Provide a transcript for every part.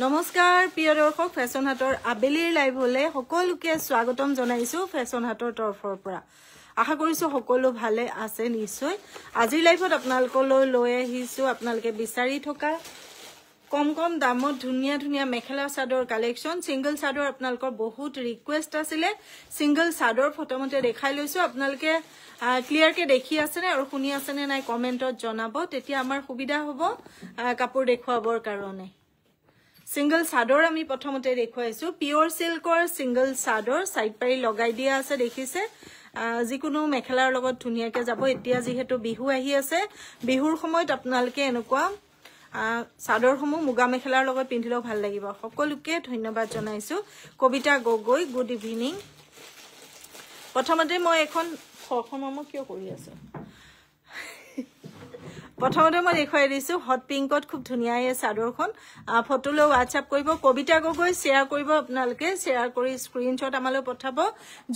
নমস্কাৰ প্ৰিয় দৰ্শক ফেশ্বন হাটৰ আবেলিৰ লাইভ হলে সকলোকে স্বাগতম জনাইছো ফেশ্বন হাটৰ তৰফৰ পৰা আশা কৰিছো সকলো ভালে আছে নিশ্চয় আজিৰ লাইভত আপোনালোকলৈ লৈ আহিছো আপোনালোকে বিচাৰি থকা কম কম দামত ধুনিয়া ধুনিয়া মেখেলা চাদৰ কালেকচন সিঙ্গল চাদৰ আপোনালোকৰ বহুত ৰিকুৱেষ্ট আছিল সিঙ্গল চাদৰ ফটোমতে দেখাই লৈছো আপোনালোকে ক্লিয়াৰ কে দেখি আছে নে আৰু শুনি আছে নে নাই কমেন্টত জনাব তেতিয়া আমাৰ সুবিধা হ'ব কাপোৰ দেখুৱাবৰ কাৰণে সিঙ্গল চাদৰ আমি প্ৰথমতে দেখুৱাইছো পিওৰ সিল্কৰ সিঙ্গল চাদৰ সাইড পাৰি লগাই দিয়া আছে দেখিছে যিকোনো মেখেলাৰ লগত ধুনিয়াকে যাব এতিয়া যেহেতু বিহু আহি আছে বিহুৰ সময়ত আপোনালোকে এনেকুৱা চাদৰ সমূহ মুগা মেখেলাৰ লগত পিন্ধিলে ভাল লাগিব সকলোকে ধন্যবাদ জনাইছো কবিতা গগৈ গুড ইভিনিং প্ৰথমতে মই এখন খখনমক কিয় কৰি আছো প্ৰথমতে মই দেখাই দিছো হট পিংকত খুব ধুনিয়া এই চাদৰখন ফটোলৈ WhatsApp কৰিব কবিতা গগৈ শেয়াৰ কৰিব আপোনালোকে শেয়াৰ কৰি স্ক্ৰিনশ্বট আমালৈ পঠাব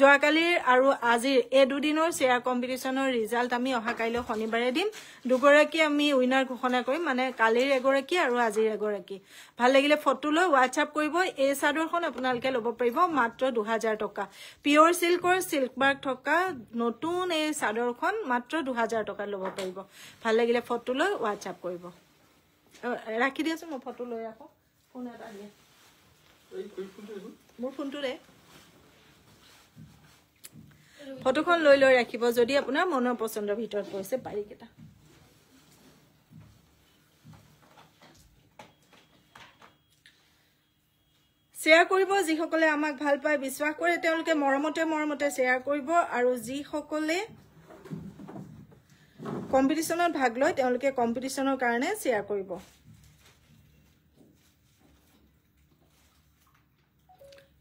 জয়কালিৰ আৰু আজিৰ এই দুদিনৰ শেয়াৰ কম্পিটিশনৰ ৰিজাল্ট আমি অহা কাইলৈ শনিবাৰে দিম দুগৰাকী আমি উইনাৰ ঘোষণা কৰিম মানে কালিৰ এগৰাকী আৰু আজিৰ এগৰাকী ভাল লাগিলে ফটোলৈ WhatsApp কৰিব এই চাদৰখন আপোনালোকে ল'ব পাৰিব মাত্ৰ 2000 টকা পিওৰ সিল্কৰ সিল্ক মাৰ্ক থকা নতুন এই চাদৰখন মাত্ৰ 2000 টকা ল'ব পাৰিব ভাল লাগিলে ফটোলৈ WhatsApp কৰিব ৰাখি দিয়াছো মই ফটো লৈ আকৌ ফোন এটা দিয়া মোৰ ফোনটোৰে ফটোখন লৈ লৈ ৰাখিব যদি আপোনাৰ মনৰ পছন্দৰ ভিতৰত পৰিছে পাৰি কেটা শেয়াৰ কৰিব যিসকলে আমাক ভাল পায় বিশ্বাস কৰে তেওঁলোকে মৰমতে মৰমতে শেয়াৰ কৰিব আৰু যিসকলে কম্পিটিশনত ভাগ লয় তেওঁলোকে কম্পিটিশনৰ কাৰণে শেয়াৰ কৰিব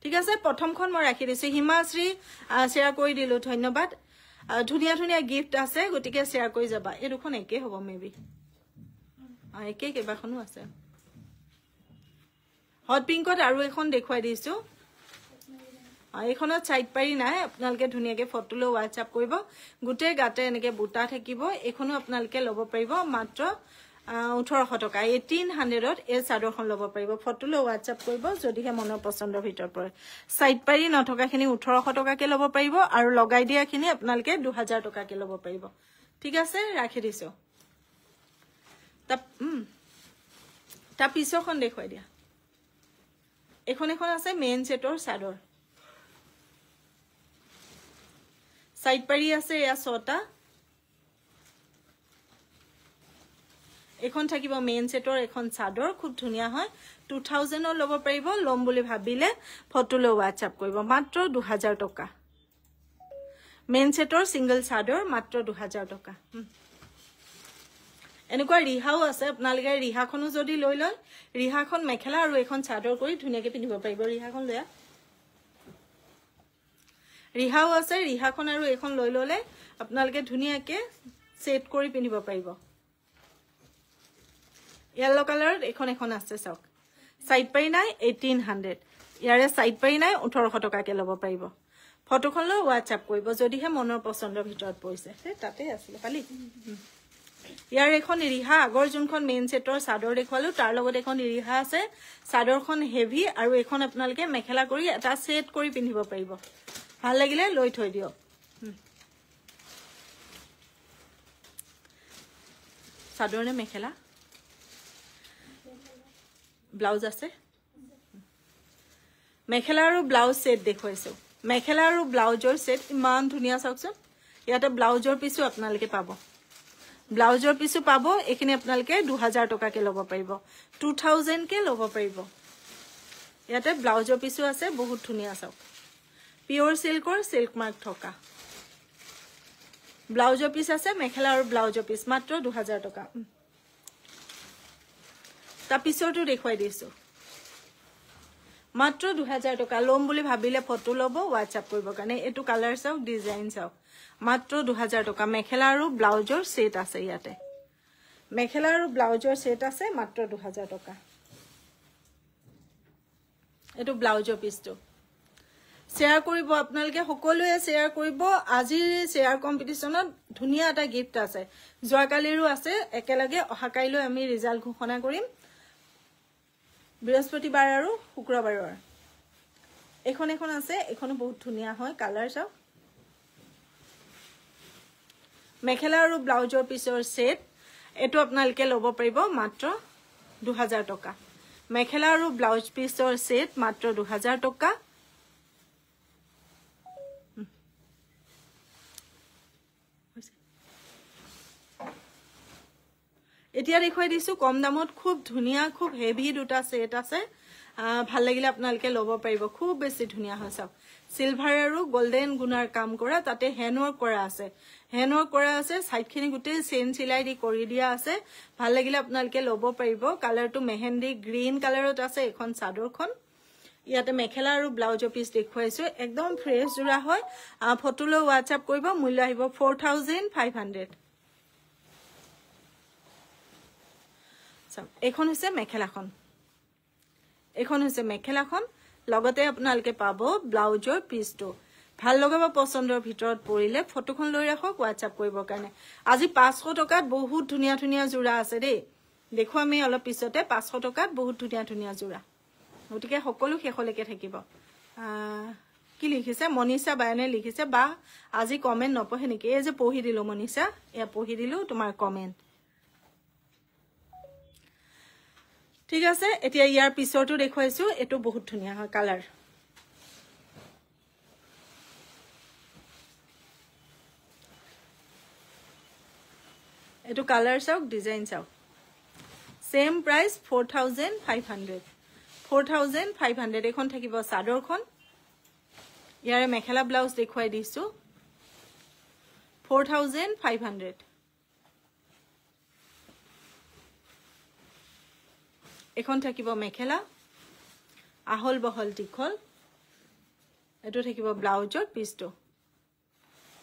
ঠিক আছে প্ৰথমখন মই ৰাখি দিছো হিমাশ্ৰী শেয়াৰ কৰি দিলো ধন্যবাদ ধুনিয়া ধুনিয়া গিফট আছে গটিকে শেয়াৰ কৰি যাবা এই দুখন একে হ'ব মেবি একে কেবাখনো আছে হট পিংকত আৰু এখন দেখুৱাই দিছো এইখনত সাইড পাৰি নাই আপোনালোকে ধুনিয়াকে ফটোলৈ WhatsApp কৰিব গুটে গাতে এনেকে বুটা থাকিব এইখনো আপোনালোকে ল'ব পাৰিব মাত্ৰ 1800 টকা 1800ত এই চাদৰখন ল'ব পাৰিব ফটোলৈ WhatsApp কৰিব যদিহে মনৰ পছন্দৰ ভিতৰ পৰে সাইড পাৰি নথকাখিনি 1800 টকাকে ল'ব পাৰিব আৰু লগাই দিয়াখিনি আপোনালোকে 2000 টকাকে ল'ব পাৰিব ঠিক আছে ৰাখি দিছো তা পিছৰখন দেখুৱাই দিয়া এখন আছে মেইন সেটৰ চাদৰ সাইড পাৰি আছে এয়া 6টা এখন থাকিব মেইন সেটৰ এখন চাদৰ খুব ধুনিয়া হয় 2000 ল'ব পাৰিব লম বুলি ভাবিলে ফটোলৈ WhatsApp কৰিব মাত্ৰ 2000 টকা মেইন সেটৰ সিঙ্গল চাদৰ মাত্ৰ 2000 টকা এনেকুৱা ৰিহাও আছে আপোনালোকে ৰিহাখনো যদি লৈ লয় ৰিহাখন মেখেলা আৰু এখন চাদৰ কৰি ধুনিয়াকে পিন্ধিব পাৰিব ৰিহাখন লয়া ৰিহাও আছে ৰিহাখন আৰু এখন লৈ ললে আপোনালোকে ধুনিয়াকে সেট কৰি পিন্ধিব পাৰিব ইয়েলো কালাৰত এখন আছে চাওক সাইড পাৰি নাই 1800 ইয়াৰে সাইড পাৰি নাই 1800 টকাকে ল'ব পাৰিব ফটোখন লৈ WhatsApp কৰিব যদিহে মনৰ পছন্দৰ ভিতৰত পৰিছে তাতে আছিল পালি ইয়াৰ এখন ৰিহা আগৰ যোনখন মেইন সেটৰ চাদৰ দেখুৱালো তাৰ লগত এখন ৰিহা আছে চাদৰখন হেভি আৰু এখন আপোনালোকে মেখেলা কৰি এটা সেট কৰি পিন্ধিব পাৰিব ভাল লাগিলে লৈ থৈ দিও চাদৰ নে মেখেলা ব্লাউজ আছে মেখেলা আৰু ব্লাউজ সেট দেখুৱাইছো মেখেলা আৰু ব্লাউজৰ সেট ইমান ধুনিয়া চাওকচোন ইয়াতে ব্লাউজৰ পিছু আপোনালোকে পাব ব্লাউজৰ পিছু পাব এখিনি আপোনালোকে 2000 টকাকে ল'ব পাৰিব 2000 কে ল'ব পাৰিব ইয়াতে ব্লাউজৰ পিছু আছে বহুত ধুনিয়া চাওক পিওৰ সিল্কৰ সিল্ক মাৰ্ক থকা ব্লাউজৰ পিছ আছে মেখেলা আৰু ব্লাউজৰ পিছ মাত্ৰ 2000 টকা তা পিছৰটো দেখুৱাই দিছো মাত্ৰ 2000 টকা লম বুলি ভাবিলে ফটো ল'ব WhatsApp কৰিব কাৰণে এটো কালাৰ চাওক ডিজাইন চাওক মাত্ৰ 2000 টকা মেখেলা আৰু ব্লাউজৰ সেট আছে ইয়াতে মেখেলা আৰু ব্লাউজৰ সেট আছে মাত্ৰ 2000 টকা এটো ব্লাউজৰ পিছটো শেয়াৰ কৰিব আপোনালোকে সকলোৱে শেয়াৰ কৰিব আজিৰ শেয়াৰ কম্পিটিশনত ধুনিয়া এটা গিফট আছে জয়কালিৰো আছে একেলগে অহা কাইলৈ আমি ৰিজাল্ট ঘোষণা কৰিম বৃহস্পতিবাৰ আৰু শুক্ৰবাৰৰ এখন আছে এখনো বহুত ধুনীয়া হয় কালাৰ চাওক মেখেলা আৰু ব্লাউজৰ পিছৰ সেট এটো আপোনালোকে ল'ব পাৰিব মাত্ৰ 2000 টকা মেখেলা আৰু ব্লাউজ পিছৰ সেট মাত্ৰ 2000 টকা এতিয়া দেখুৱাই দিছো কম দামত খুব ধুনীয়া খুব হেভি দুটা সেট আছে ভাল লাগিলে আপোনালোকে ল'ব পাৰিব খুব বেছি ধুনীয়া হয় সব সিলভাৰ আৰু গোল্ডেন গুণাৰ কাম কৰা তাতে হ্যান্ডৱৰ্ক কৰা আছে সাইডখিনি গুটে চেন সিলাই দি কৰি দিয়া আছে ভাল লাগিলে আপোনালোকে ল'ব পাৰিব কালাৰটো মেহেন্দি গ্ৰীন কালাৰত আছে এখন চাদৰখন ইয়াতে মেখেলা আৰু ব্লাউজৰ পিস দেখুৱাইছো একদম ফ্ৰেছ জোৰা হয় ফটোলৈ WhatsApp কৰিব মূল্য আহিব 4500 এখন হৈছে মেখেলাখন লগতে আপোনালোকে পাব ব্লাউজৰ পিসটো ভাল লগাব পছন্দৰ ভিতৰত পৰিলে ফটোখন লৈ ৰাখক WhatsApp কৰিবৰ কাৰণে আজি 500 টকাত বহুত ধুনীয়া ধুনীয়া জোৰা আছে দেই দেখো আমি অলপ পিছতে 500 টকাত বহুত ধুনীয়া ধুনীয়া জোৰা গতিকে সকলো শেষলৈকে থাকিব কি লিখিছে মনিষা বায়নে লিখিছে বা আজি কমেন্ট নপঢ়ে নেকি এই যে পঢ়ি দিলো মনিষা এয়া পঢ়ি দিলো তোমাৰ কমেন্ট ঠিক আছে এতিয়া ইয়াৰ পিছৰটো দেখুৱাইছো এটো বহুত ধুনীয়া হয় কালাৰ এটো কালাৰ চাওক ডিজাইন চাওক সেম প্ৰাইস 4500 এখন থাকিব চাদৰখন ইয়াৰে মেখেলা ব্লাউজ দেখুৱাই দিছো 4500 এখন থাকিব মেখেলা আহল বহল দীঘল এটো থাকিব ব্লাউজৰ পিসটো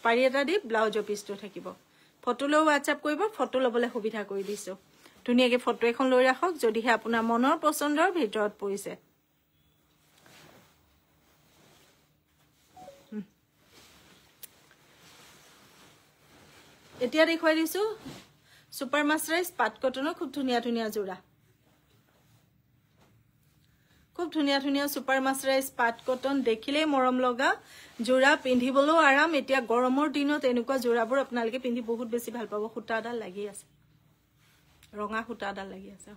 পাৰি এটা দি ব্লাউজৰ পিসটো থাকিব ফটোলৈ WhatsApp কৰিব ফটো লবলৈ সুবিধা কৰি দিছো ধুনীয়াকে ফটো এখন লৈ ৰাখক যদিহে আপোনাৰ মনৰ পছন্দৰ ভিতৰত পৰিছে এতিয়া দেখুৱাই দিছো সুপাৰ মাস্টাৰাইজ পাট কটনৰ খুব ধুনীয়া ধুনীয়া জোৰা খুব ধুনীয়া ধুনীয়া সুপাৰ মাস্টাৰাইজ পাট কটন দেখিলে মৰম লগা জোৰা পিন্ধিবলো আৰাম এতিয়া গৰমৰ দিনত এনেকুৱা জোৰাবোৰ আপোনালোকে পিন্ধি বহুত বেছি ভাল পাব খুটাডাল লাগি আছে ৰঙা খুটাডাল লাগি আছে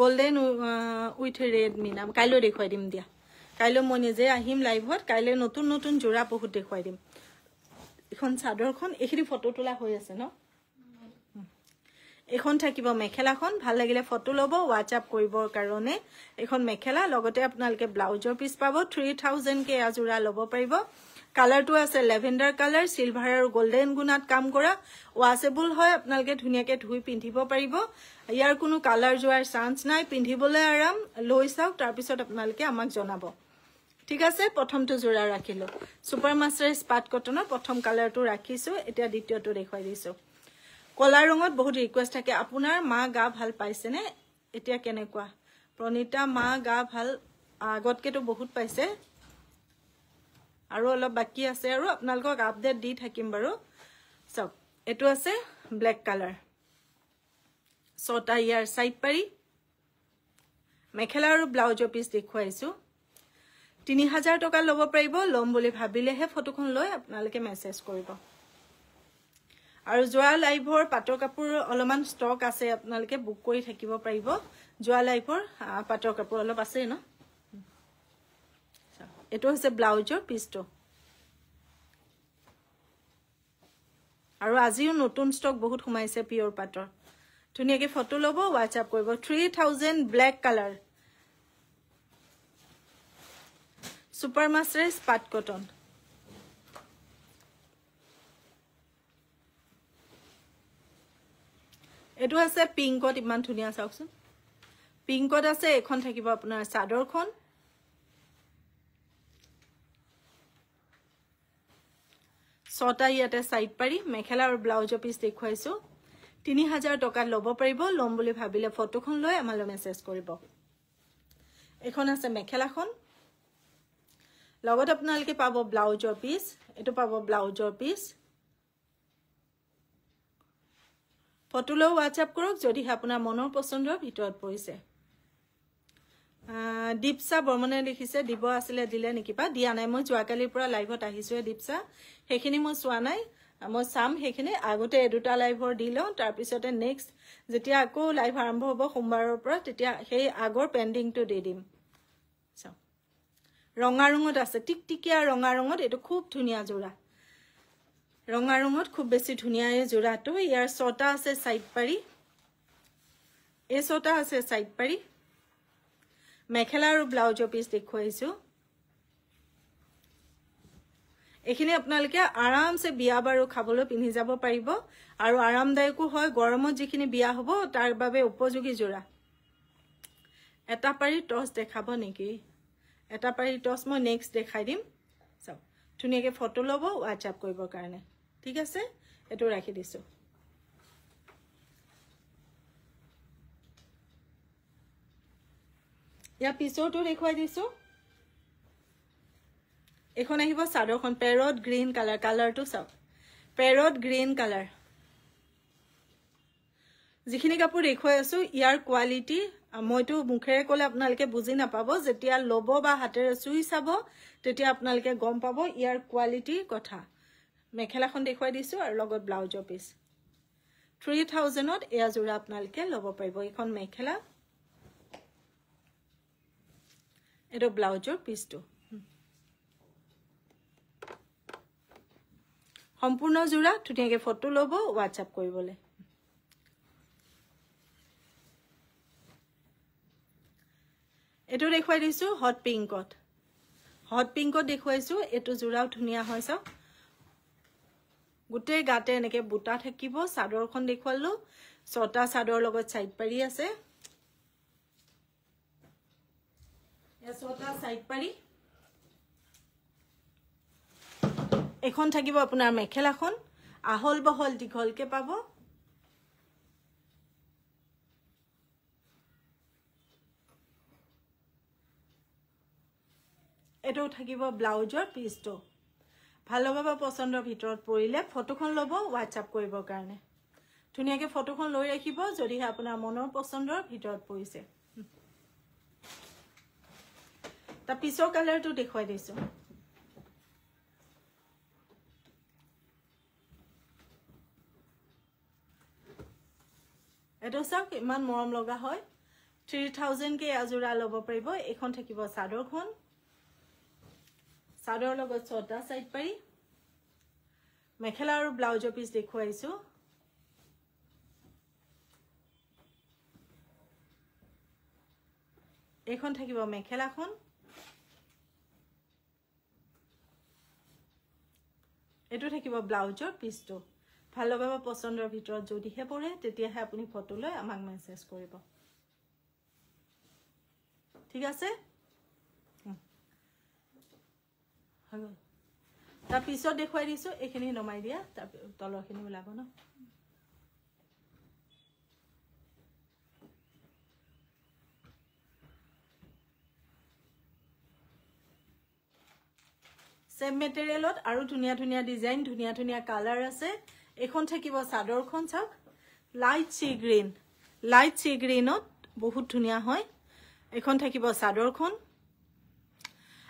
গোল্ডেন উইথ ৰেড মিনা কাইলৈ দেখুৱাই দিম দিয়া কাইলৈ মই নিজে আহিম লাইভত কাইলৈ নতুন নতুন জোৰা বহুত দেখুৱাই দিম এখন চাদৰখন এখিনি ফটো তোলা হৈ আছে ন এখন থাকিব মেখেলাখন ভাল লাগিলে ফটো লব WhatsApp কৰিবৰ কাৰণে এখন মেখেলা লগতে আপোনালোকে ব্লাউজৰ পিস পাব 3000 কে আজোৰা লব পাৰিব কালাৰটো আছে লেভেন্ডাৰ কালাৰ সিলভাৰ আৰু গোল্ডেন গুণাত কাম কৰা ওয়াশেবল হয় আপোনালোকে ধুনীয়াকে ধুই পিন্ধিব পাৰিব ইয়াৰ কোনো কালাৰ যোৱাৰ চান্স নাই পিন্ধিবলৈ আৰাম লৈ চাওক তাৰ পিছত আপোনালোকে আমাক জনাব ঠিক আছে প্ৰথমটো জোৰা ৰাখিলো সুপাৰ মাস্টাৰাইজ পাট কটনৰ প্ৰথম কালাৰটো ৰাখিছো এতিয়া দ্বিতীয়টো দেখুৱাই দিছো কলা ৰঙত বহুত ৰিকুৱেষ্ট থাকে আপোনাৰ মা গা ভাল পাইছে নে এতিয়া কেনেকুৱা প্ৰণিতা মা গা ভাল আগতকেটো বহুত পাইছে আৰু অলপ বাকি আছে আৰু আপোনালোকক আপডেট দি থাকিম বাৰু সব এটো আছে ব্ল্যাক কালাৰ ছটা ইয়াৰ সাইড পাৰি মেখেলা আৰু ব্লাউজৰ পিস দেখুৱাইছো 3000 টকা ল'ব পাৰিব লম বুলি ভাবিলেহে ফটোখন লৈ আপোনালোকে মেছেজ কৰিব আৰু জোয়া লাইভৰ পাটৰ কাপোৰ অলপমান ষ্টক আছে আপোনালোকে বুক কৰি থাকিব পাৰিব জোয়া লাইভৰ পাটৰ কাপোৰ অলপ আছে ন এটো হৈছে ব্লাউজৰ পিসটো আৰু আজিও নতুন ষ্টক বহুত সোমাইছে পিওৰ পাটৰ ধুনীয়াকে ফটো লব WhatsApp কৰিব 3000 ব্ল্যাক কালাৰ সুপাৰ মাস্টাৰাইজ পাট কটন এটো আছে পিংকত ইমান ধুনীয়া চাওকচোন পিংকত আছে এখন থাকিব আপোনাৰ চাদৰখন ছটা ইয়াতে সাইড পাৰি মেখেলা আৰু ব্লাউজৰ পিস দেখুৱাইছো 3000 টকা ল'ব পাৰিব লম বুলি ভাবিলে ফটোখন লৈ আমালৈ মেছেজ কৰিব এখন আছে মেখেলাখন লগত আপোনালোকে পাব ব্লাউজৰ পিস এটো পাব ব্লাউজৰ পিস ফটো লৈ হোৱাটছআপ কৰক যদিহে আপোনাৰ মনৰ পচন্দৰ ভিতৰত পৰিছে দীপসা বৰ্মনে লিখিছে দিব আছিলে দিলে নেকি পা দিয়া নাই মই যোৱাকালিৰ পৰা লাইভত আহিছোৱে দীপসা সেইখিনি মই চোৱা নাই মই চাম সেইখিনি আগতে দুটা লাইভৰ দিলো তাৰ পিছতে নেক্সট যেতিয়া আকৌ লাইভ আৰম্ভ হ'ব সোমবাৰৰ পৰা তেতিয়া সেই আগৰ পেন্ডিংটো দি দিম চাও ৰঙা ৰঙত আছে টিকটিকিয়া ৰঙা ৰঙত এটো খুব ধুনিয়া জোৰা ৰঙা ৰঙত খুব বেছি ধুনিয়া এই জোৰাটো ইয়াৰ ছটা আছে সাইড পাৰি এই ছটা আছে সাইড পাৰি মেখেলা আৰু ব্লাউজৰ পিস দেখুৱাইছো এখিনি আপোনালোকে আৰামসে বিয়া বাৰু খাবলৈ পিন্ধি যাব পাৰিব আৰু আৰামদায়কো হয় গৰমত যিখিনি বিয়া হ'ব তাৰ বাবে উপযোগী জোৰা এটা পাৰি টস দেখাব নেকি এটা পাৰি টস মই নেক্সট দেখাই দিম চাও ধুনিয়াকে ফটো লব হোৱাটছআপ কৰিবৰ কাৰণে ঠিক আছে এটো ৰাখি দিছো ইয়া পিছৰটো দেখুৱাই দিছো এখন আহিব সাদৰখন পেৰট গ্ৰীন কালাৰটো চাও পেৰট গ্ৰীন কালাৰ যিখিনি কাপোৰ দেখুৱাই আছো ইয়াৰ কোৱালিটি মইতো মুখেৰে ক'লে আপোনালোকে বুজি নাপাব যেতিয়া লব বা হাতেৰে চুই চাব তেতিয়া আপোনালোকে গম পাব ইয়াৰ কোৱালিটি কথা মেখেলাখন দেখুৱাই দিছো আৰু লগত ব্লাউজৰ পিস 3000 ত এয়া জোৰা আপোনালোকে লব পাৰিব এখন মেখেলা এটো ব্লাউজৰ পিসটো সম্পূৰ্ণ জোৰা ধুনিয়াকে ফটো লব হোৱাটছআপ কৰিবলে এটো দেখুৱাই দিছো হট পিংকত দেখুৱাইছো এটো জোৰাও ধুনিয়া হয় চাও গুটে গাতে এনেকে বুটা থাকিব সাদৰখন দেখুৱালো ছটা সাদৰ লগত সাইড পাৰি আছে এ ছটা সাইড পাৰি এখন থাকিব আপোনাৰ মেখেলাখন আহল বহল দীঘলকে পাব এটো থাকিব ব্লাউজৰ পিসটো ভালো বাবা পছন্দৰ ভিতৰত পৰিলে ফটোখন লব হোৱাটছআপ কৰিবৰ কাৰণে ধুনিয়াকে ফটোখন লৈ ৰাখিব যদিহে আপোনাৰ মনৰ পছন্দৰ ভিতৰত পৰিছে তা পিছৰ কালাৰটো দেখুৱাই দিছো এটো চাওক ইমান মৰম লগা হয় 3000 কে আজোৰা লব পাৰিব এখন থাকিব সাদৰখন সাদৰ লগত ছটা সাইড পাৰি মেখেলা আৰু ব্লাউজৰ পিস দেখুৱাইছো এখন থাকিব মেখেলাখন এটো থাকিব ব্লাউজৰ পিসটো ভালো বাবা পছন্দৰ ভিতৰত যদিহে পৰে তেতিয়াহে আপুনি ফটো লৈ আমাক মেছেজ কৰিব ঠিক আছে তাৰ পিছত দেখুৱাই দিছো এখিনি নমাই দিয়া তাৰ তলৰখিনি ওলাব ন সেম মেটেৰিয়েলত আৰু ধুনিয়া ধুনিয়া ডিজাইন ধুনিয়া ধুনিয়া কালাৰ আছে এখন থাকিব সাদৰখন চাওক লাইট সি গ্ৰীনত বহুত ধুনিয়া হয় এখন থাকিব সাদৰখন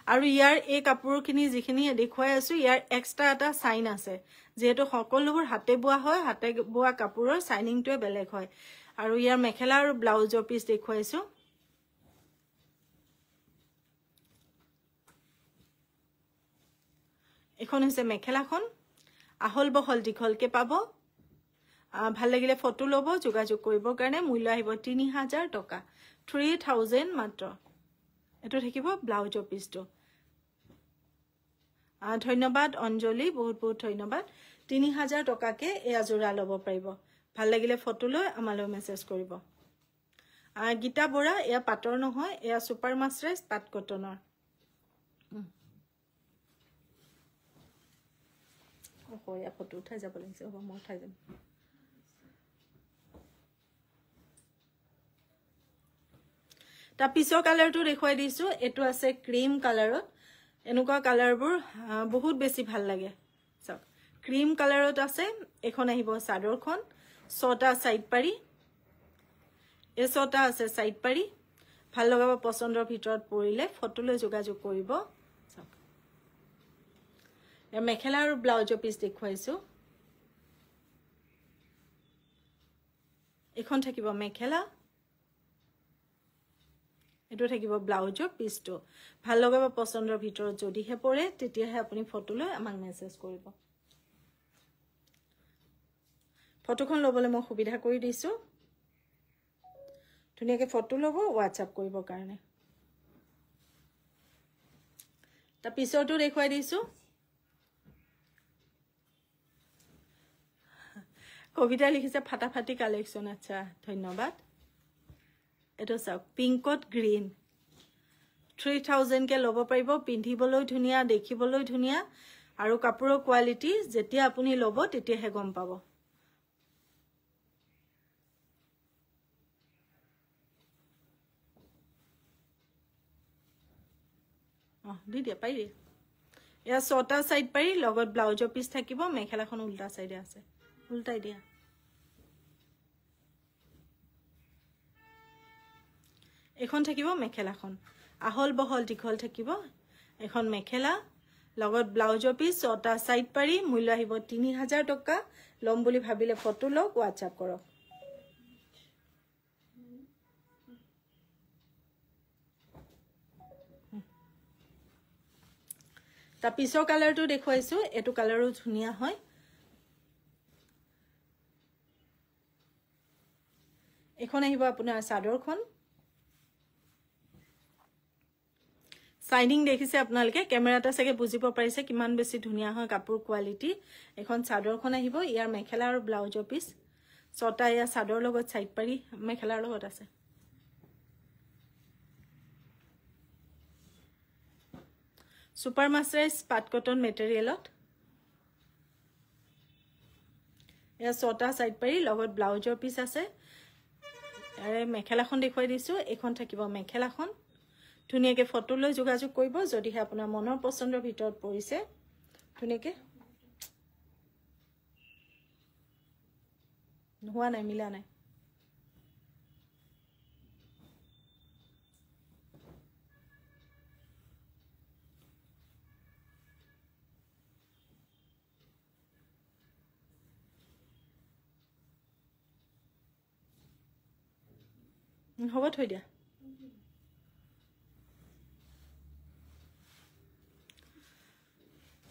আৰু ইয়াৰ এই কাপোৰখিনি যিখিনি দেখুৱাই আছো ইয়াৰ এক্সট্ৰা এটা সাইন আছে যেহেতু সকলোবোৰ হাতে বোৱা হয় হাতে বোৱা কাপোৰৰ সাইনিংটোৱে বেলেগ হয় আৰু ইয়াৰ মেখেলা আৰু ব্লাউজৰ পিস দেখুৱাইছো এখন হৈছে মেখেলাখন আহল বহল দীঘলকে পাব ভাল লাগিলে ফটো লব যোগাযোগ কৰিবৰ কাৰণে মূল্য আহিব 3000 টকা 3000 মাত্ৰ এটো থাকিব ব্লাউজৰ পিসটো ধন্যবাদ অঞ্জলি বহুত বহুত ধন্যবাদ 3000 টকাকে এয়া জোৰা লব পাৰিব ভাল লাগিলে ফটো লৈ আমালৈ মেছেজ কৰিব গীতা বৰা এয়া পাটৰ নহয় এয়া সুপাৰ মাস্টাৰ্স পাট কটনৰ ওয়া ফটো উঠাই যাব লাগিছে হ'ব মই উঠাই যাম তা পিছৰ কালাৰটো দেখুৱাই দিছো এটো আছে ক্ৰীম কালাৰত এনেকুৱা কালাৰবোৰ বহুত বেছি ভাল লাগে চাওক ক্ৰীম কালাৰত আছে এখন আহিব সাদৰখন ছটা সাইড পাৰি এই ছটা আছে সাইড পাৰি ভাল লগাব পছন্দৰ ভিতৰত পৰিলে ফটোলৈ যোগাযোগ কৰিব এই মেখেলা আৰু ব্লাউজৰ পিস দেখুৱাইছো এখন থাকিব মেখেলা এটো থাকিব ব্লাউজৰ পিসটো ভাল লগাব পছন্দৰ ভিতৰত যদিহে পৰে তেতিয়াহে আপুনি ফটোলৈ আমাক মেছেজ কৰিব ফটোখন লবলৈ মই সুবিধা কৰি দিছো ধুনিয়াকে ফটো লব WhatsApp কৰিবৰ কাৰণে তা পিছৰটো দেখুৱাই দিছো কবিতা লিখিছে ফাটাফাটি কালেকশন আচ্ছা ধন্যবাদ এটো চাওক পিংকত গ্ৰীন 3000 কে লব পাৰিব পিন্ধিবলৈ ধুনিয়া দেখিবলৈ ধুনিয়া আৰু কাপোৰৰ কোৱালিটি যেতিয়া আপুনি লব তেতিয়াহে গম পাব দি দিয়া পাই দিয়া এয়া ছটা সাইড পাৰি লগত ব্লাউজৰ পিস থাকিব মেখেলাখন উল্টা সাইডে আছে উল্টাই দিয়া এখন থাকিব মেখেলাখন আহল বহল দীঘল থাকিব এখন মেখেলা লগত ব্লাউজৰ পিস ছটা সাইড পাৰি মূল্য আহিব 3000 টকা লম বুলি ভাবিলে ফটো লওক WhatsApp কৰক তা পিছৰ কালাৰটো দেখুৱাইছো এটো কালাৰো ধুনিয়া হয় এখন আহিব আপোনাৰ চাদৰখন সাইনিং দেখিছে আপোনালোকে কেমেৰাটা সকে বুজিব পাৰিছে কিমান বেছি ধুনিয়া হয় কাপোৰ কোৱালিটি এখন চাদৰখন আহিব ইয়াৰ মেখেলা আৰু ব্লাউজৰ পিস ছটা ইয়া চাদৰ লগত সাইড পাৰি মেখেলাৰ লগত আছে সুপাৰ মাস্টাৰাইজ পাট কটন মেটেৰিয়েলত এয়া ছটা সাইড পাৰি লগত ব্লাউজৰ পিস আছে আৰে মেখেলাখন দেখুৱাই দিছো এখন থাকিব মেখেলাখন ধুনিয়াকে ফটো লৈ যোগাযোগ কৰিব যদিহে আপোনাৰ মনৰ পছন্দৰ ভিতৰত পৰিছে ধুনিয়াকে নোৱা নাই মিলা নাই হ'ব থৈ দিয়া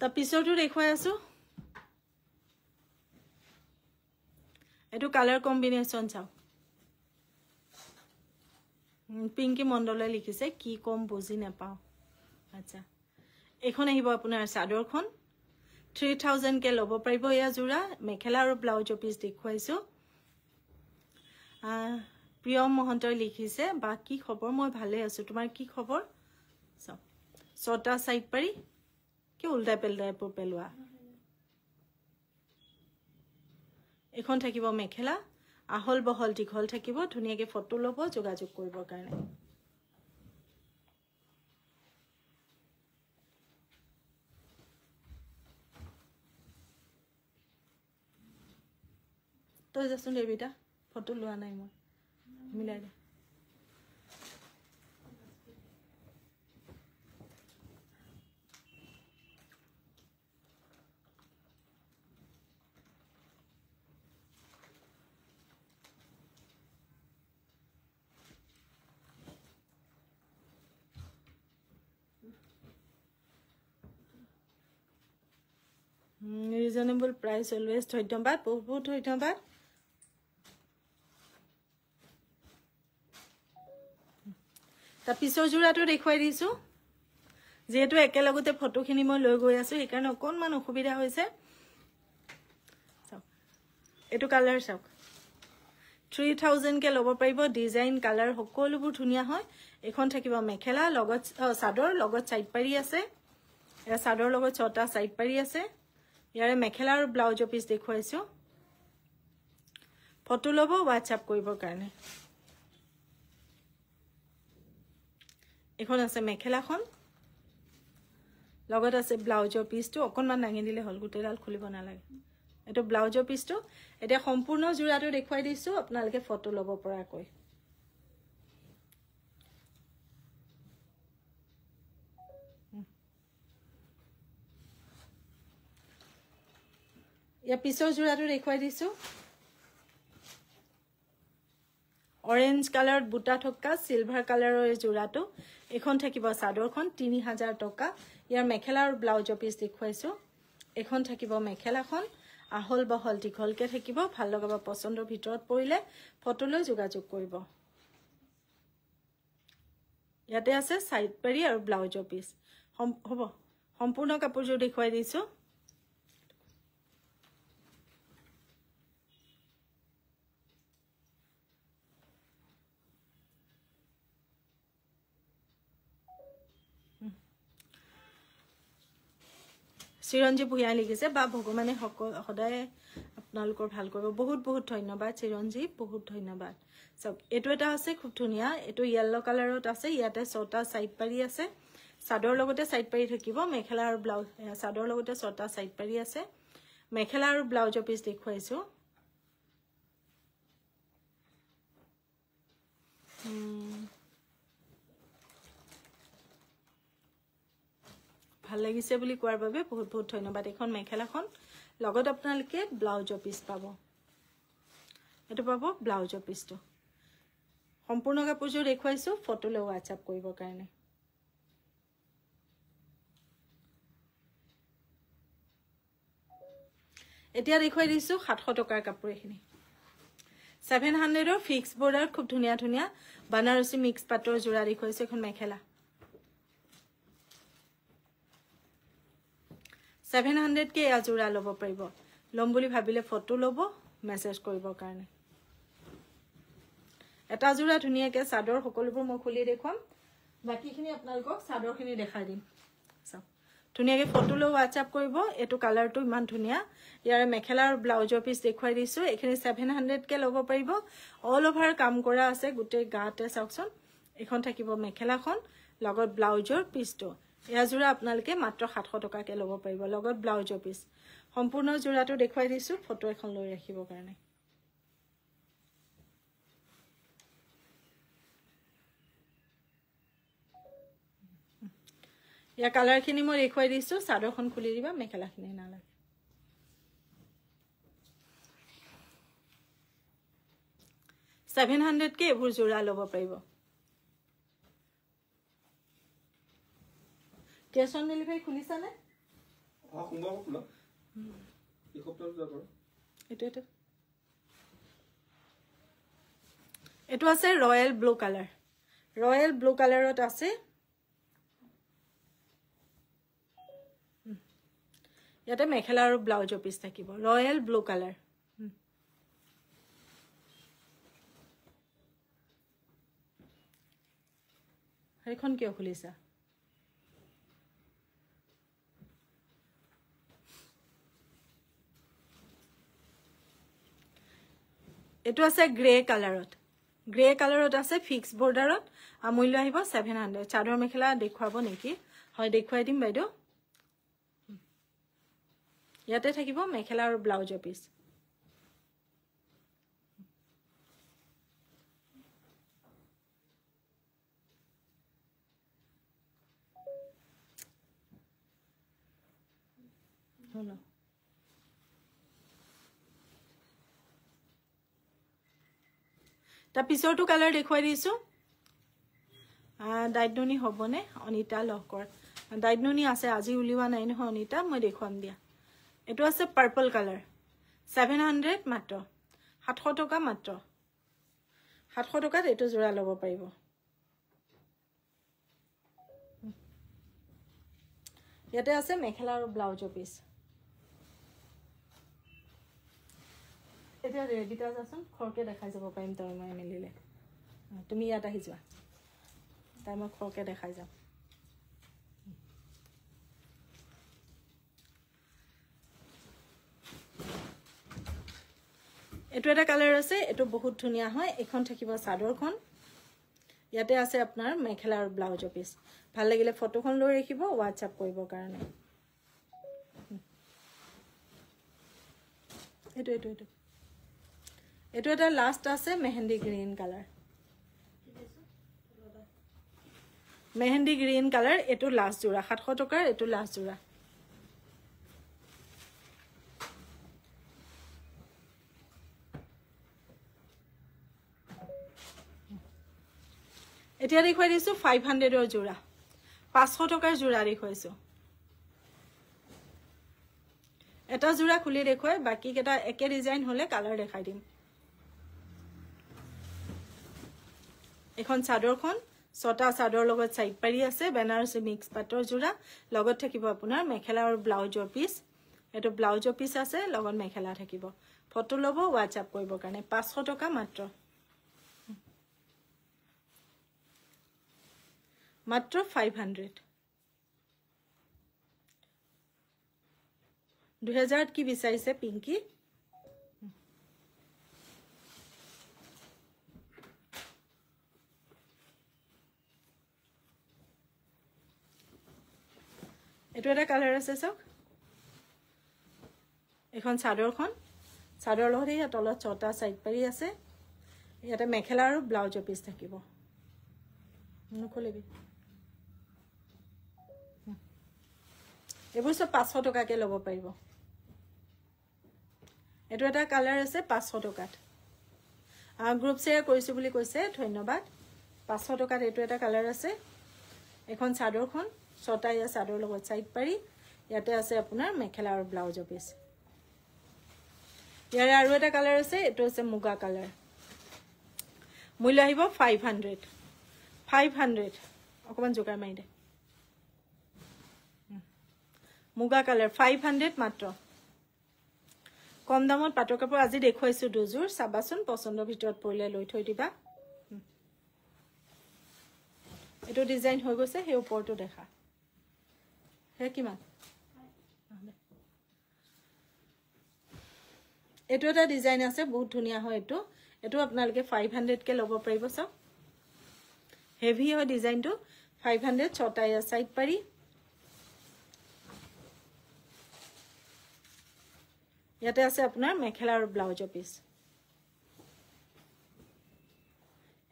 তা পিছৰটো দেখুৱাই আছো এটো কালাৰ কম্বিনেশন চাও পিংকি মণ্ডলে লিখিছে কি কম বুজি নাপাও আচ্ছা এখন আহিব আপোনাৰ চাদৰখন 3000 কে লব পাৰিব ইয়া জোৰা মেখেলা আৰু ব্লাউজৰ পিস দেখুৱাইছো প্ৰিয়ম মহন্তই লিখিছে বা কি খবৰ মই ভালে আছো তোমাৰ কি খবৰ চাও ছটা সাইড পাৰি কি উল্টা পেলদাই পেলোৱা এখন থাকিব মেখেলা আহল বহল দীঘল থাকিব ধুনিয়াকে ফটো লব যোগাযোগ কৰিবৰ কাৰণে তই যাচোন দেবিতা ফটো লোৱা নাই মই মিলাই দে ৰিজনেবল প্ৰাইস অলৱেজ ধন্যবাদ বহুত ধন্যবাদ তা পিছৰ জোৰাটো দেখুৱাই দিছো যেহেতু একেলগতে ফটোখিনি মই লৈ গৈ আছো সেইকাৰণে অকনমান অসুবিধা হৈছে চাওক এটো কালাৰ চাওক 3000 কে লব পাৰিব ডিজাইন কালাৰ সকলোবোৰ ধুনিয়া হয় এখন থাকিব মেখেলা লগত চাদৰ লগত সাইড পাৰি আছে এ চাদৰ লগত ছটা সাইড পাৰি আছে ইয়াৰে মেখেলা আৰু ব্লাউজৰ পিস দেখুৱাইছো ফটো লব WhatsApp কৰিবৰ কাৰণে এখন আছে মেখেলাখন লগত আছে ব্লাউজৰ পিসটো অকনমান নাঙি দিলে হল গুটেডাল খুলিব না লাগে এটো ব্লাউজৰ পিছটো এটা সম্পূৰ্ণ জোৰাটো দেখুৱাই দিছো আপোনালোকে ফটো ল'ব পৰাকৈ या पिছৰ জোৰাটো দেখুৱাই দিছো অৰেঞ্জ কালাৰত বুটা থকা সিলভাৰ কালাৰৰ জোৰাটো এখন থাকিব সাদৰখন 3000 টকা ইয়াৰ মেখেলা আৰু ব্লাউজৰ পিছ দেখুৱাইছো এখন থাকিব মেখেলাখন আহল বহল দীঘলকে থাকিব ভাল লগাব পছন্দৰ ভিতৰত পৰিলে ফটো লৈ যোগাযোগ কৰিব ইয়াতে আছে সাইড পাৰি আৰু ব্লাউজৰ পিছ হ'ব সম্পূৰ্ণ কাপোৰযোৰ দেখুৱাই দিছো চিৰঞ্জীৱ ভূঞা লিখিছে বা ভগৱানে সদায় আপোনালোকৰ ভাল কৰিব বহুত বহুত ধন্যবাদ চিৰঞ্জীৱ বহুত ধন্যবাদ সব এটো এটা আছে খুব ধুনিয়া এটো ইয়েলো কালাৰত আছে ইয়াতে 6টা সাইড পাৰি আছে সাদৰ লগতে সাইড পাৰি থাকিব মেখেলা আৰু ব্লাউজ সাদৰ লগতে 6টা সাইড পাৰি আছে মেখেলা আৰু ব্লাউজৰ পিছ দেখুৱাইছো ভাল লাগিছে বুলি কোৱাৰ বাবে বহুত বহুত ধন্যবাদ এখন মেখেলাখন লগত আপোনালোকে ব্লাউজৰ পিছ পাব এটো পাব ব্লাউজৰ পিছটো সম্পূৰ্ণ কাপোৰযোৰ দেখুৱাইছো ফটো লৈ WhatsApp কৰিবৰ কাৰণে এতিয়া দেখুৱাই দিছো 700 টকাৰ কাপোৰ এখিনি 700 ৰ ফিক্স বৰ্ডাৰ খুব ধুনিয়া ধুনিয়া বানাৰসী মিক্স পাটৰ জোৰা দেখুৱাইছো এখন মেখেলা 700 কে আজোৰা লব পাৰিব লম বুলি ভাবিলে ফটো লব মেসেজ কৰিবৰ কাৰণে এটা জোৰা ধুনিয়াকে সাদৰ সকলোবোৰ মই খুলি দেখুৱাম বাকিখিনি আপোনালোকক সাদৰখিনি দেখাই দিম সব ধুনিয়াকে ফটো লৈ WhatsApp কৰিব এটো কালাৰটো ইমান ধুনিয়া ইয়াৰ মেখেলা আৰু ব্লাউজৰ পিছ দেখুৱাই দিছো এখিনি 700 কে লব পাৰিব অল ওভাৰ কাম কৰা আছে গুটে গাতে চাওকচোন এখন থাকিব মেখেলাখন লগত ব্লাউজৰ পিছটো এয়া জোৰা আপোনালোকে মাত্ৰ 700 টকাকে লব পাৰিব লগত ব্লাউজৰ পিছ সম্পূৰ্ণ জোৰাটো দেখুৱাই দিছো ফটো এখন লৈ ৰাখিবৰ কাৰণে या कलर खिनि মই দেখুৱাই দিছো সাদৰখন খুলি দিবা মেখেলাখিনি নালাগে 700 কে এবোৰ জোৰা লব পাৰিব কেছ অন ডেলিভাৰী খুলিছা নে সোমবাৰ খোলা এই সপ্তাহত যাব এটো আছে ৰয়েল ব্লু কালাৰত আছে ইয়াতে মেখেলা আৰু ব্লাউজৰ পিছ থাকিব ৰয়েল ব্লু কালাৰ হেখন কিয় খুলিছা এটো আছে গ্ৰে কালাৰত আছে ফিক্স বৰ্ডাৰত আমূল্য আহিব 700 চাদৰ মেখেলা দেখুৱাব নেকি হয় দেখুৱাই দিম বাইদেউ ইয়াতে থাকিব মেখেলা আৰু ব্লাউজৰ পিছ হলো তা পিছৰটো কালাৰ দেখুৱাই দিছো দাইডনুনি হবনে অনিতা লহকৰ দাইডনুনি আছে আজি উলিওৱা নাই নহয় অনিতা মই দেখুৱাম দিয়া এটো আছে পাৰ্পল কালাৰ 700 মাত্ৰ 700 টকা মাত্ৰ 700 টকাত এটো জোৰা লব পাৰিব ইয়াতে আছে মেখেলা আৰু ব্লাউজৰ পিছ এটা ৰেডিটা যাচোন খৰকে দেখাই যাব পাৰিম তই মই মিলিলে তুমি ইয়াত আহি যোৱা তাই মই খৰকে দেখাই যাম এটো এটা কালাৰ আছে এটো বহুত ধুনিয়া হয় এখন থাকিব সাদৰখন ইয়াতে আছে আপোনাৰ মেখেলা আৰু ব্লাউজৰ পিছ ভাল লাগিলে ফটোখন লৈ ৰাখিব WhatsApp কৰিবৰ কাৰণে এইটো এটা লাষ্ট আছে mehndi green colour mehndi green colour এইটো লাষ্ট জোৰা 700 টকাৰ এইটো লাষ্ট জোৰা এতিয়া দেখুৱাই দিছো 500 ৰ জোৰা 500 টকাৰ জোৰা দেখুৱাইছো এটা জোৰা খুলি দেখুৱাই বাকি কেটা একে ডিজাইন হলে কালাৰ দেখাই দিম এখন চাদৰখন ছটা চাদৰ লগত সাইড পাৰি আছে বেনাৰসী মিক্স পাটৰ জোৰা লগত থাকিব আপোনাৰ মেখেলা আৰু ব্লাউজৰ পিস এটো ব্লাউজৰ পিস আছে লগত মেখেলা থাকিব ফটো লব WhatsApp কৰিব কাৰণে 500 টকা মাত্ৰ 500 2000 কি বিচাৰিছে পিঙ্কি এটো এটা কালাৰ আছে সক এখন চাদৰখন চাদৰ লগত এই তলত ছটা সাইড পাৰি আছে ইয়াতে মেখেলা আৰু ব্লাউজৰ পিস থাকিব নকলেবি এবোৰ সব 500 টকাকে লব পাৰিব এটো এটা কালাৰ আছে 500 টকাত গ্ৰুপ শেয়াৰ কৰিছো বুলি কৈছে ধন্যবাদ 500 টকাত এটো এটা কালাৰ আছে এখন চাদৰখন ছটা ইয়া চাদৰ লগত সাইড পাৰি ইয়াতে আছে আপোনাৰ মেখেলা আৰু ব্লাউজৰ পিস ইয়াৰ আৰু এটা কালাৰ আছে এটো আছে মুগা কালাৰ মূল্য আহিব 500 অকমান জোগাৰ মাৰি দে মুগা কালাৰ 500 মাত্ৰ কম দামত পাটৰ কাপোৰ আজি দেখুৱাইছো দুজোৰ চাবাচোন পছন্দৰ ভিতৰত পৰিলে লৈ থৈ দিবা এটো ডিজাইন হৈ গৈছে হে ওপৰটো দেখা হে কিমান এটো এটা ডিজাইন আছে বহুত ধুনিয়া হয় এটো এটো আপোনালোকে 500 কে লব পাৰিব সব হেভি হয় ডিজাইনটো 500 ছটা ইয়া সাইড পাৰি ইয়াতে আছে আপোনাৰ মেখেলা আৰু ব্লাউজৰ পিস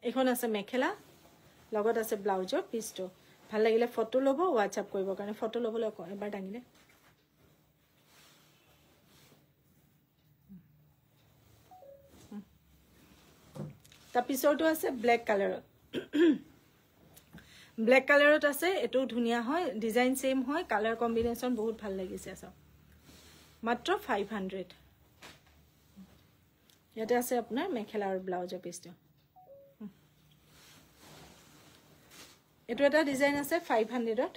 এখন আছে মেখেলা লগত আছে ব্লাউজৰ পিসটো ভাল লাগিলে ফটো লব WhatsApp কৰিব কাৰণে ফটো লবলৈ এবাৰ ডাঙিলে তা পিছৰটো আছে ব্ল্যাক কালাৰত ব্ল্যাক কালাৰত আছে এটো ধুনিয়া হয় ডিজাইন সেম হয় কালাৰ কম্বিনেশন বহুত ভাল লাগিছে সব মাত্ৰ 500 ইয়াতে আছে আপোনাৰ মেখেলা আৰু ব্লাউজৰ পিসটো এটো এটা ডিজাইন আছে 500ত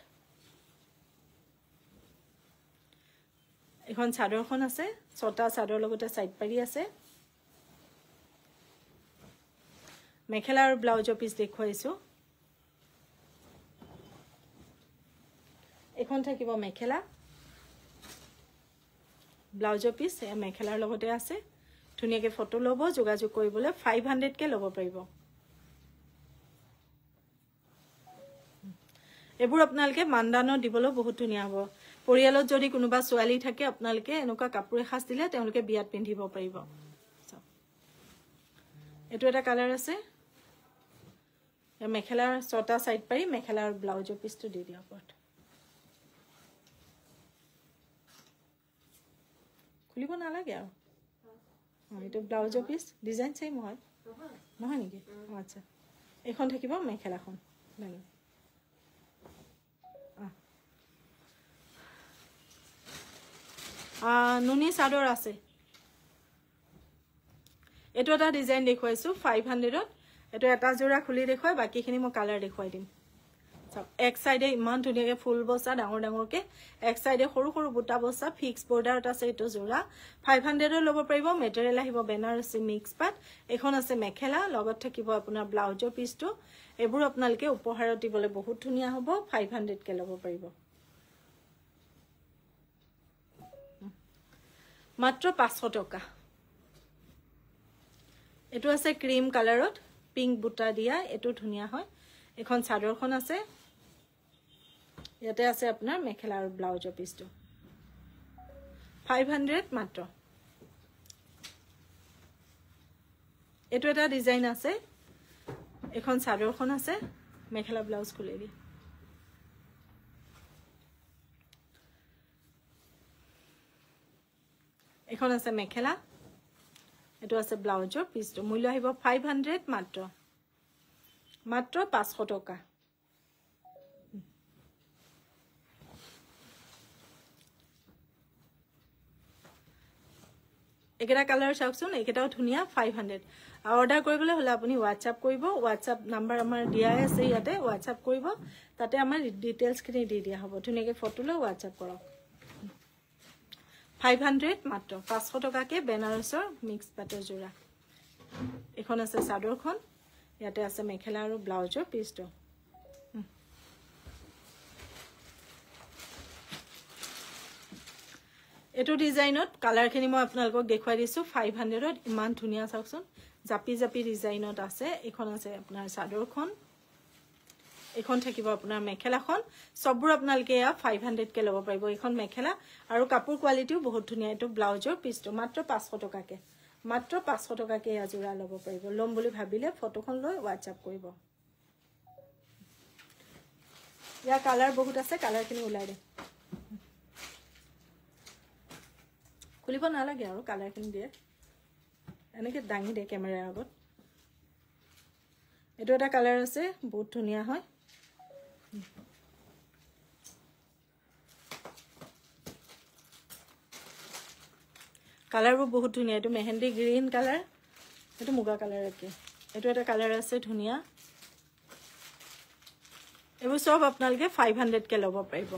এখন চাদৰখন আছে ছটা চাদৰ লগতে সাইড পাৰি আছে মেখেলা আৰু ব্লাউজৰ পিস দেখুৱাইছো এখন থাকিব মেখেলা ব্লাউজৰ পিস এ মেখেলাৰ লগতে আছে ধুনিয়াকে ফটো লব যোগাযোগ কৰিবলৈ 500 কে লব পাৰিব এবোৰ আপোনালোকে মানদানত দিবলৈ বহুত ধুনিয়া হ'ব পৰিয়ালত যদি কোনোবা ছোৱালী থাকে আপোনালোকে এনেকুৱা কাপোৰ এখাস দিলে তেওঁলোকে বিয়াত পিন্ধিব পাৰিব এটো এটা কালাৰ আছে এ মেখেলাৰ ছটা সাইড পাৰি মেখেলা আৰু ব্লাউজৰ পিসটো দি দিয়া ওপৰত খুলিব নালাগে আৰু এটো ব্লাউজৰ পিস ডিজাইন সেম হয় নহয় নেকি আচ্ছা এখন থাকিব মেখেলাখন লাগে নুনি চাদৰ আছে এটো এটা ডিজাইন দেখুৱাইছো 500ত এটো এটা জোৰা খুলি দেখুৱাই বাকিখিনি মই কালাৰ দেখুৱাই দিম সব এক সাইডে ইমান ধুনিয়াকে ফুল বসা ডাঙৰ ডাঙৰকে এক সাইডে সৰু সৰু বুটা বসা ফিক্স বৰ্ডাৰত আছে এটো জোৰা 500 ল'ব পাৰিব মেটেৰিয়েল আহিব বেনাৰসী মিক্স পাট এখন আছে মেখেলা লগত থাকিব আপোনাৰ ব্লাউজৰ পিসটো এবোৰ আপোনালোকে উপহাৰত দিবলৈ বহুত ধুনিয়া হ'ব 500 কে ল'ব পাৰিব মাত্ৰ 500 টকা এটো আছে ক্ৰীম কালাৰত পিঙ্ক বুটা দিয়া এটো ধুনিয়া হয় এখন চাদৰখন আছে ইয়াতে আছে আপোনাৰ মেখেলা আৰু ব্লাউজৰ পিসটো 500 মাত্ৰ এইটো এটা ডিজাইন আছে এখন চাদৰখন আছে মেখেলা ব্লাউজ খুলি দি এখন আছে মেখেলা এটো আছে ব্লাউজৰ পিছটো মূল্য আহিব 500 মাত্ৰ 500 টকা একেটা কালাৰ চাওকচোন একেটাও ধুনিয়া 500 অৰ্ডাৰ কৰিবলৈ হলে আপুনি WhatsApp কৰিব WhatsApp নাম্বাৰ আমাৰ দিয়া আছে ইয়াতে WhatsApp কৰিব তাতে আমাৰ ডিটেইলছ খিনি দি দিয়া হ'ব ধুনিয়াকে ফটো লৈ WhatsApp কৰক 500 মাত্ৰ 500 টকাকে বেনাৰসৰ মিক্স পাটৰ জোৰা এখন আছে চাদৰখন ইয়াতে আছে মেখেলা আৰু ব্লাউজৰ পিছটো এটো ডিজাইনত কালাৰ খিনি মই আপোনালোকক দেখুৱাই দিছো 500 ত ইমান ধুনিয়া চাওকচোন জাপি জাপি ডিজাইনত আছে এখন আছে আপোনাৰ চাদৰখন এখন থাকিব আপোনাৰ মেখেলাখন সববোৰ আপোনালোকে 500 কে ল'ব পাৰিব এখন মেখেলা আৰু কাপোৰ কোৱালিটিও বহুত ধুনিয়া এটো ব্লাউজৰ পিছটো মাত্ৰ 500 টকাকে মাত্ৰ 500 টকাকে আজোৰা ল'ব পাৰিব লম বুলি ভাবিলে ফটোখন লৈ WhatsApp কৰিব ইয়া কালাৰ বহুত আছে কালাৰ খিনি উলাই দে খুলিব নালাগে আৰু কালাৰ খিনি দিয়ে এনেকে দাঙি দে কেমেৰাৰ আগত এটো এটা কালাৰ আছে বহুত ধুনিয়া হয় কালাৰবোৰ বহুত ধুনিয়া এটো মেহেন্দি গ্ৰীন কালাৰ এটো মুগা কালাৰ একে এটো এটা কালাৰ আছে ধুনিয়া এবোৰ সব আপোনালোকে 500 কে ল'ব পাৰিব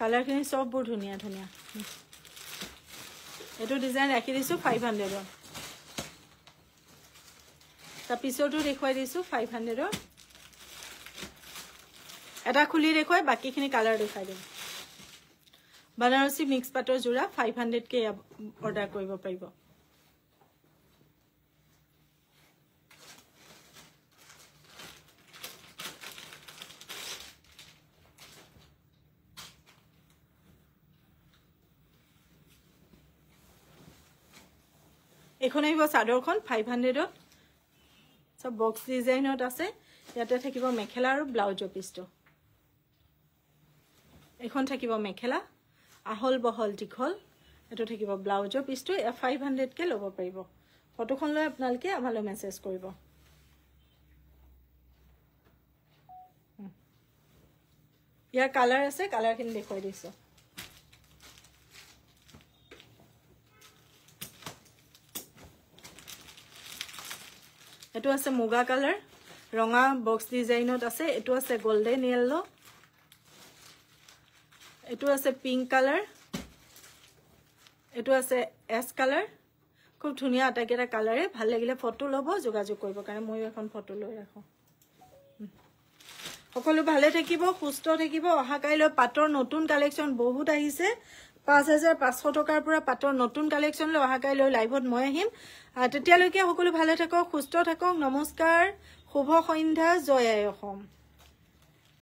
কালাৰ খিনি সব বহুত ধুনিয়া ধুনিয়া এটো ডিজাইন ৰাখি দিছো 500 ৰ তা পিছৰটো দেখুৱাই দিছো 500 ৰ এটা খুলি দেখুৱাই বাকিখিনি কালাৰ দেখাই দিম বানাৰসী মিক্স পাটৰ জোৰা 500 কে অৰ্ডাৰ কৰিব পাৰিব এখন আহিব চাদৰখন 500 ত সব বক্স ডিজাইনত আছে ইয়াতে থাকিব মেখেলা আৰু ব্লাউজৰ পিছটো এখন থাকিব মেখেলা আহল বহল দীঘল এটো থাকিব ব্লাউজৰ পিছটো 500 কে ল'ব পাৰিব ফটোখন লৈ আপোনালোকে আমালৈ মেছেজ কৰিব ইয়াৰ কালাৰ আছে কালাৰ খিনি দেখুৱাই দিছো এটো আছে মুগা কালাৰ ৰঙা বক্স ডিজাইনত আছে এটো আছে গোল্ডেন ইয়েলো এটো আছে পিঙ্ক কালাৰ এটো আছে এস কালাৰ খুব ধুনিয়া আটাকেটা কালাৰে ভাল লাগিলে ফটো লব যোগাযোগ কৰিব কাৰণ মই এখন ফটো লৈ ৰাখো সকলো ভালে থাকিব সুস্থ থাকিব অহা কাইলৈ পাটৰ নতুন কালেকচন বহুত আহিছে 5500 টকাৰ পৰা পাটৰ নতুন কালেকচন লৈ অহা কাইলৈ লাইভত মই আহিম তেতিয়ালৈকে সকলো ভালে থাকক সুস্থ থাকক নমস্কাৰ শুভ সন্ধ্যা জয় আই অসম